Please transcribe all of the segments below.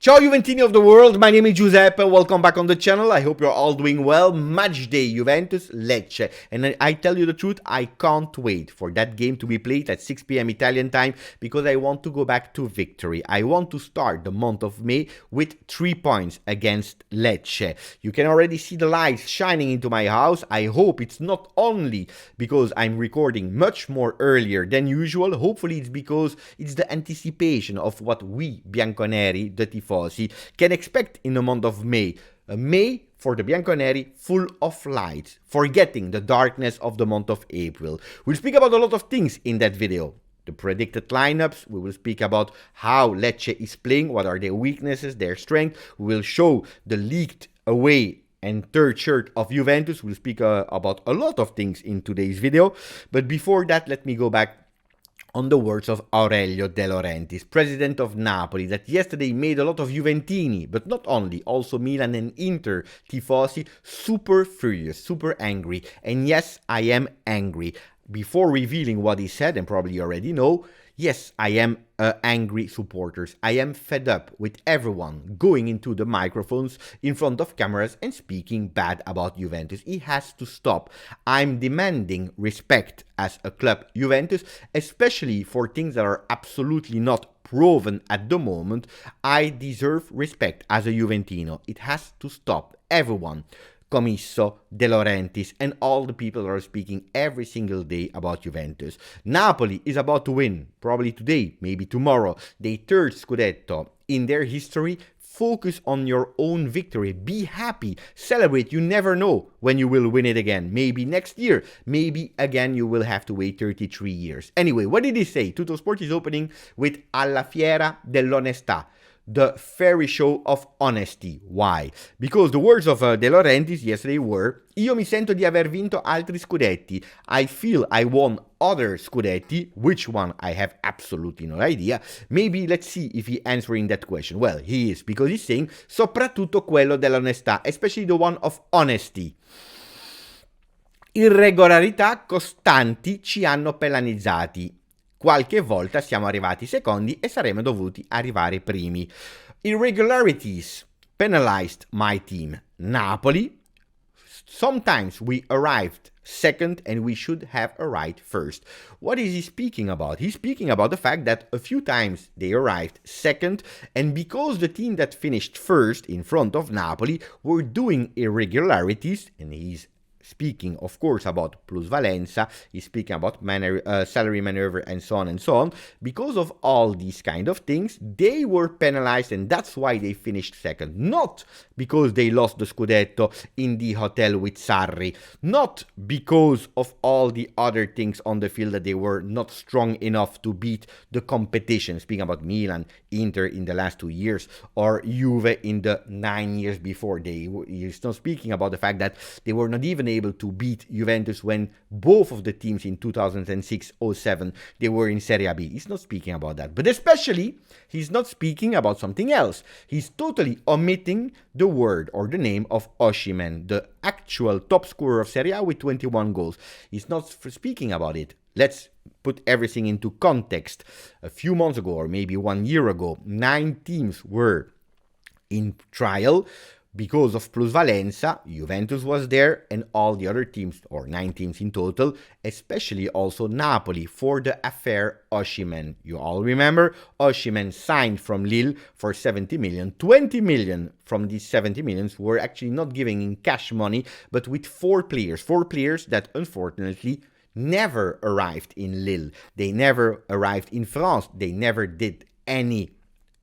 Ciao Juventini of the world, my name is Giuseppe, welcome back on the channel, I hope you're all doing well. Matchday, Juventus, Lecce, and I tell you the truth, I can't wait for that game to be played at 6 p.m. Italian time because I want to go back to victory. I want to start the month of May with 3 points against Lecce. You can already see the lights shining into my house. I hope it's not only because I'm recording much more earlier than usual, hopefully it's because it's the anticipation of what we Bianconeri, the Tifosi, can expect in the month of May. A May for the Bianconeri full of lights, forgetting the darkness of the month of April. We'll speak about a lot of things in that video. The predicted lineups, we will speak about how Lecce is playing, what are their weaknesses, their strengths. We will show the leaked away and third shirt of Juventus. We'll speak about a lot of things in today's video. But before that, let me go back on the words of Aurelio De Laurentiis, president of Napoli, that yesterday made a lot of Juventini, but not only, also Milan and Inter tifosi, super furious, super angry. And yes, I am angry. Before revealing what he said, and probably you already know, yes, I am angry supporters. I am fed up with everyone going into the microphones in front of cameras and speaking bad about Juventus. It has to stop. I'm demanding respect as a club, Juventus, especially for things that are absolutely not proven at the moment. I deserve respect as a Juventino. It has to stop. Everyone. Commisso, De Laurentiis, and all the people that are speaking every single day about Juventus. Napoli is about to win, probably today, maybe tomorrow, their third Scudetto in their history. Focus on your own victory. Be happy. Celebrate. You never know when you will win it again. Maybe next year. Maybe again you will have to wait 33 years. Anyway, what did he say? Tuttosport is opening with Alla Fiera dell'Onestà, the fairy show of honesty. Why? Because the words of De Laurentiis yesterday were: Io mi sento di aver vinto altri scudetti. I feel I won other scudetti. Which one? I have absolutely no idea. Maybe let's see if he answering that question. Well, he is, because he's saying soprattutto quello dell'onestà, especially the one of honesty. Irregolarità costanti ci hanno penalizzati. Qualche volta siamo arrivati secondi e saremmo dovuti arrivare primi. Irregularities penalized my team. Napoli, sometimes we arrived second and we should have arrived first. What is he speaking about? He's speaking about the fact that a few times they arrived second, and because the team that finished first in front of Napoli were doing irregularities, and he's speaking, of course, about plusvalenza, he's speaking about salary maneuver and so on. Because of all these kind of things, they were penalized, and that's why they finished second. Not because they lost the Scudetto in the hotel with Sarri. Not because of all the other things on the field that they were not strong enough to beat the competition. Speaking about Milan, Inter in the last 2 years, or Juve in the 9 years before. He's not speaking about the fact that they were not even able to beat Juventus when both of the teams in 2006-07 they were in Serie B. He's not speaking about that. But especially, he's not speaking about something else. He's totally omitting the word or the name of Osimhen, the actual top scorer of Serie A with 21 goals. He's not speaking about it. Let's put everything into context. A few months ago, or maybe 1 year ago, 9 teams were in trial because of plusvalenza. Juventus was there, and all the other teams, or 9 teams in total, especially also Napoli, for the affair Osimhen. You all remember, Osimhen signed from Lille for 70 million. 20 million from these 70 millions were actually not giving in cash money, but with 4 players that unfortunately never arrived in Lille. They never arrived in France. They never did any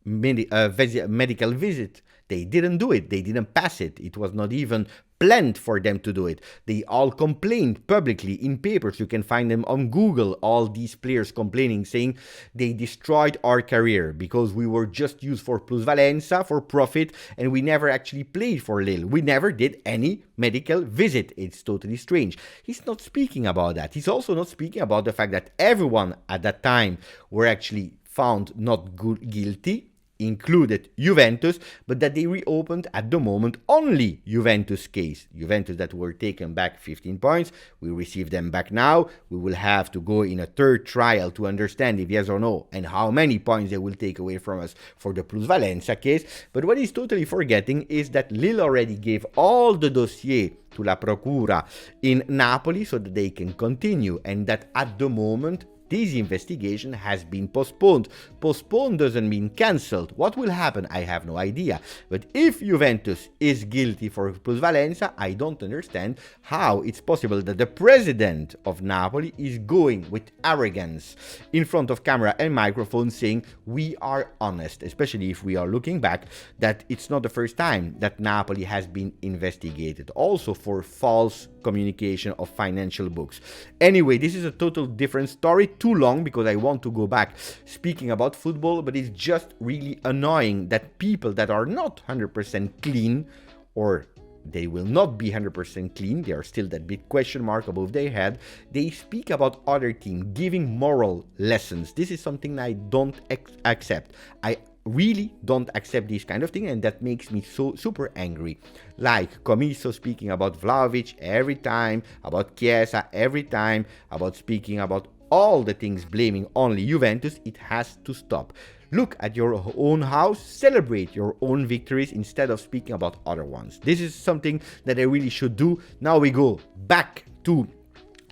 medical visit. They didn't do it. They didn't pass it. It was not even planned for them to do it. They all complained publicly in papers. You can find them on Google. All these players complaining, saying they destroyed our career because we were just used for plusvalenza, for profit, and we never actually played for Lille. We never did any medical visit. It's totally strange. He's not speaking about that. He's also not speaking about the fact that everyone at that time were actually found not guilty, included Juventus, but that they reopened at the moment only Juventus case. Juventus that were taken back 15 points, we receive them back now. We will have to go in a third trial to understand if yes or no and how many points they will take away from us for the plusvalenza case. But what he's totally forgetting is that Lille already gave all the dossier to La Procura in Napoli so that they can continue, and that at the moment this investigation has been postponed. Postponed doesn't mean cancelled. What will happen? I have no idea. But if Juventus is guilty for plusvalenza, I don't understand how it's possible that the president of Napoli is going with arrogance in front of camera and microphone saying we are honest, especially if we are looking back that it's not the first time that Napoli has been investigated, also for false communication of financial books. Anyway, this is a total different story, too long because I want to go back speaking about football, but it's just really annoying that people that are not 100% clean, or they will not be 100% clean, they are still that big question mark above their head, they speak about other teams, giving moral lessons. This is something I don't accept. I really don't accept this kind of thing, and that makes me so super angry. Like Comiso speaking about Vlahovic every time, about Chiesa every time, about speaking about all the things blaming only Juventus. It has to stop. Look at your own house, celebrate your own victories instead of speaking about other ones. This is something that I really should do. Now we go back to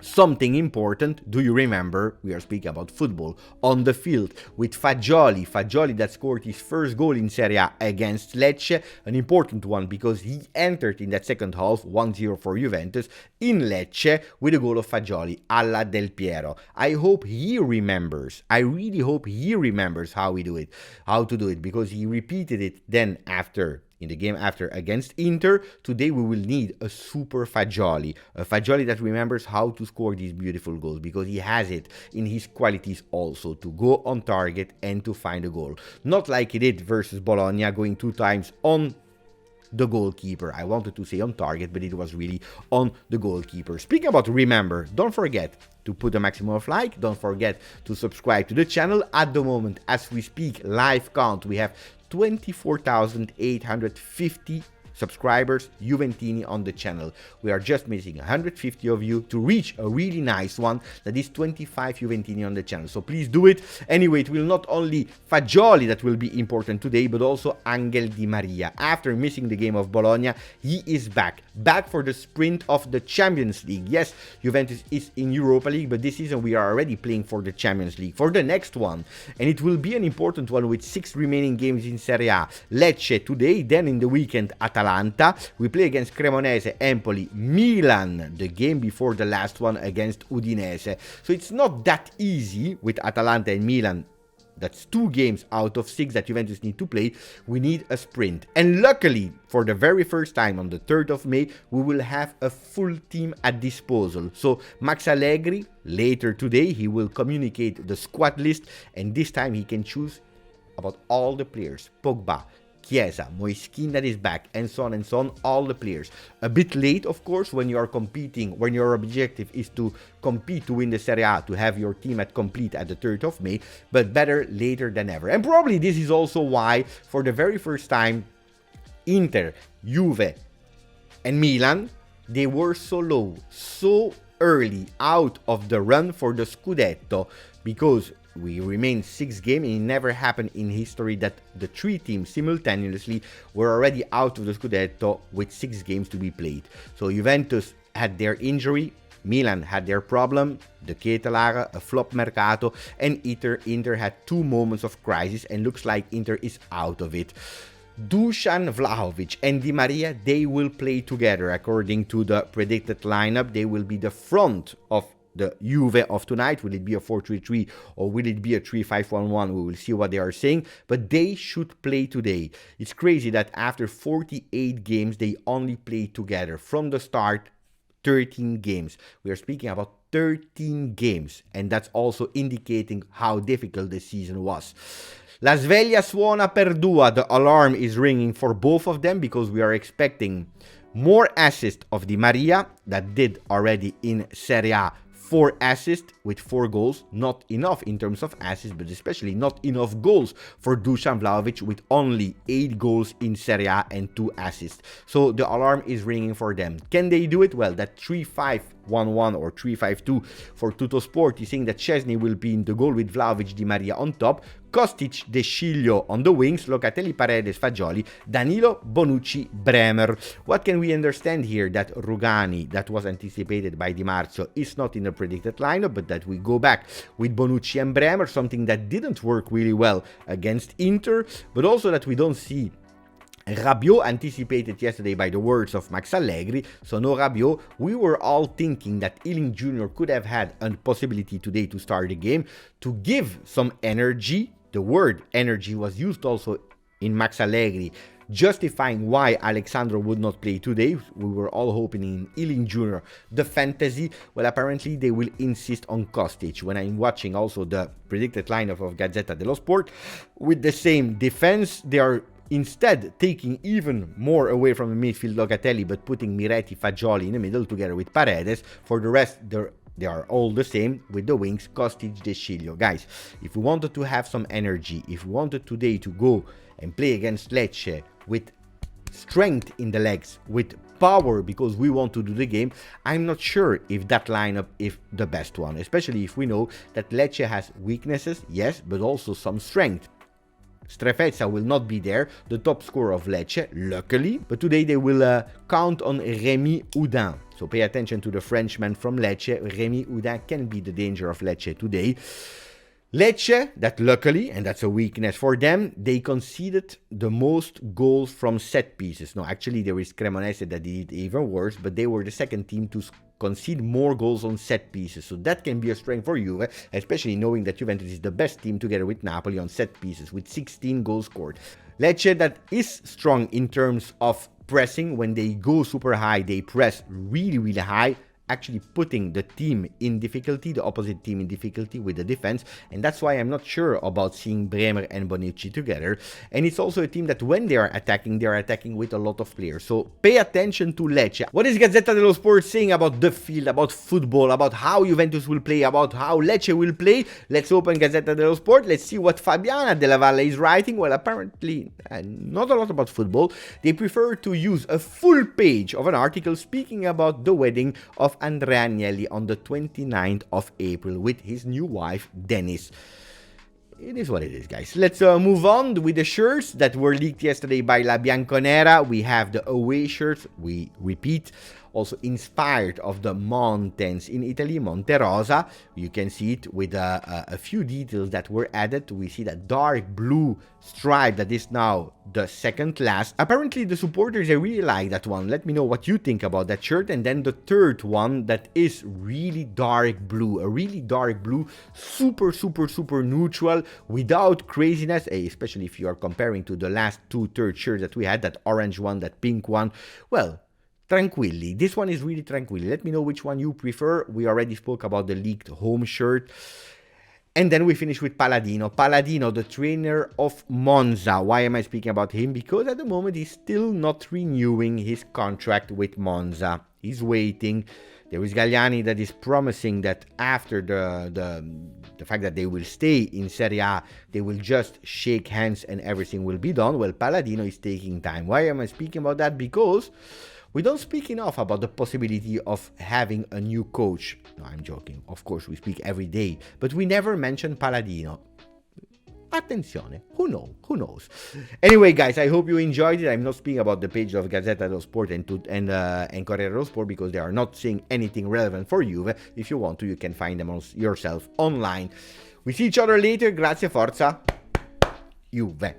something important. Do you remember? We are speaking about football on the field with Fagioli. Fagioli that scored his first goal in Serie A against Lecce. An important one because he entered in that second half 1-0 for Juventus in Lecce with a goal of Fagioli alla Del Piero. I hope he remembers. I really hope he remembers how to do it, because he repeated it then after. In the game after against Inter. Today we will need a super Fagioli. A Fagioli that remembers how to score these beautiful goals, because he has it in his qualities also to go on target and to find a goal. Not like he did versus Bologna, going 2 times on the goalkeeper. I wanted to say on target, but it was really on the goalkeeper. Speaking about remember, don't forget to put a maximum of like. Don't forget to subscribe to the channel. At the moment, as we speak, live count, we have 24,850 subscribers, Juventini, on the channel. We are just missing 150 of you to reach a really nice one, that is 25 Juventini on the channel. So please do it. Anyway, it will not only Fagioli that will be important today, but also Angel Di Maria. After missing the game of Bologna, he is back for the sprint of the Champions League. Yes, Juventus is in Europa League, but this season we are already playing for the Champions League, for the next one. And it will be an important one with 6 remaining games in Serie A. Lecce today, then in the weekend Atalanta. We play against Cremonese, Empoli, Milan, the game before the last one against Udinese. So it's not that easy with Atalanta and Milan. That's 2 games out of 6 that Juventus need to play. We need a sprint. And luckily, for the very first time on the 3rd of May, we will have a full team at disposal. So Max Allegri, later today, he will communicate the squad list. And this time he can choose about all the players. Pogba, Chiesa, Moiskin that is back, and so on, all the players. A bit late, of course, when you are competing, when your objective is to compete to win the Serie A, to have your team at complete at the 3rd of May, but better later than ever. And probably this is also why, for the very first time, Inter, Juve, and Milan, they were so low, so early out of the run for the Scudetto, because we remained 6 games, and it never happened in history that the 3 teams simultaneously were already out of the Scudetto with 6 games to be played. So Juventus had their injury, Milan had their problem, the Ketelare, a flop mercato, and Inter had 2 moments of crisis, and looks like Inter is out of it. Dusan Vlahovic and Di Maria, they will play together according to the predicted lineup. They will be the front of the Juve of tonight. Will it be a 4-3-3 or will it be a 3-5-1-1? We will see what they are saying, but they should play today. It's crazy that after 48 games, they only played together. From the start, 13 games. We are speaking about 13 games, and that's also indicating how difficult the season was. La sveglia suona per due. The alarm is ringing for both of them, because we are expecting more assists of Di Maria that did already in Serie A 4 assists. with 4 goals, not enough in terms of assists, but especially not enough goals for Dusan Vlahovic with only 8 goals in Serie A and 2 assists. So the alarm is ringing for them. Can they do it? Well, that 3-5-1-1 or 3-5-2 for Tuttosport is saying that Szczesny will be in the goal with Vlahovic, Di Maria on top, Kostic, De Sciglio on the wings, Locatelli, Paredes, Fagioli, Danilo, Bonucci, Bremer. What can we understand here? That Rugani, that was anticipated by Di Marzio, is not in the predicted lineup, but that we go back with Bonucci and Bremer, something that didn't work really well against Inter, but also that we don't see Rabiot anticipated yesterday by the words of Max Allegri, so no Rabiot. We were all thinking that Ealing Jr. could have had a possibility today to start the game, to give some energy. The word energy was used also in Max Allegri, justifying why Alexandro would not play today. We were all hoping in Ealing Jr. the fantasy. Well, apparently they will insist on Kostic. When I'm watching also the predicted lineup of Gazzetta dello Sport, with the same defense, they are instead taking even more away from the midfield Locatelli, but putting Miretti, Fagioli in the middle together with Paredes. For the rest, they are all the same with the wings, Kostic, De Sciglio. Guys, if we wanted to have some energy, if we wanted today to go and play against Lecce with strength in the legs, with power, because we want to do the game, I'm not sure if that lineup is the best one, especially if we know that Lecce has weaknesses, yes, but also some strength. Strefezza will not be there, the top scorer of Lecce, luckily, but today they will count on Rémi Houdin. So pay attention to the Frenchman from Lecce. Rémi Houdin can be the danger of Lecce today. Lecce, that luckily, and that's a weakness for them, they conceded the most goals from set pieces. No, actually there is Cremonese that did it even worse, but they were the second team to concede more goals on set pieces. So that can be a strength for Juve, especially knowing that Juventus is the best team together with Napoli on set pieces with 16 goals scored. Lecce, that is strong in terms of pressing. When they go super high, they press really, really high, actually putting the team in difficulty, the opposite team in difficulty with the defense. And that's why I'm not sure about seeing Bremer and Bonucci together. And it's also a team that when they are attacking with a lot of players. So pay attention to Lecce. What is Gazzetta dello Sport saying about the field, about football, about how Juventus will play, about how Lecce will play? Let's open Gazzetta dello Sport. Let's see what Fabiana Della Valle is writing. Well, apparently not a lot about football. They prefer to use a full page of an article speaking about the wedding of Andrea Agnelli on the 29th of April with his new wife, Dennis. It is what it is, guys. Let's move on with the shirts that were leaked yesterday by La Bianconera. We have the away shirts, we repeat, also inspired of the mountains in Italy, Monte Rosa. You can see it with a few details that were added. We see that dark blue stripe that is now the second last. Apparently the supporters, they really like that one. Let me know what you think about that shirt. And then the third one that is really dark blue, a really dark blue, super neutral, without craziness, especially if you are comparing to the last two third shirts that we had, that orange one, that pink one. Well, tranquilly. This one is really tranquilly. Let me know which one you prefer. We already spoke about the leaked home shirt. And then we finish with Palladino. Palladino, the trainer of Monza. Why am I speaking about him? Because at the moment he's still not renewing his contract with Monza. He's waiting. There is Galliani that is promising that after the fact that they will stay in Serie A, they will just shake hands and everything will be done. Well, Palladino is taking time. Why am I speaking about that? Because we don't speak enough about the possibility of having a new coach. No, I'm joking. Of course, we speak every day, but we never mention Palladino. Attenzione, who knows? Anyway, guys, I hope you enjoyed it. I'm not speaking about the page of Gazzetta dello Sport and Corriere dello Sport because they are not saying anything relevant for Juve. If you want to, you can find them yourself online. We see each other later. Grazie, forza, Juve.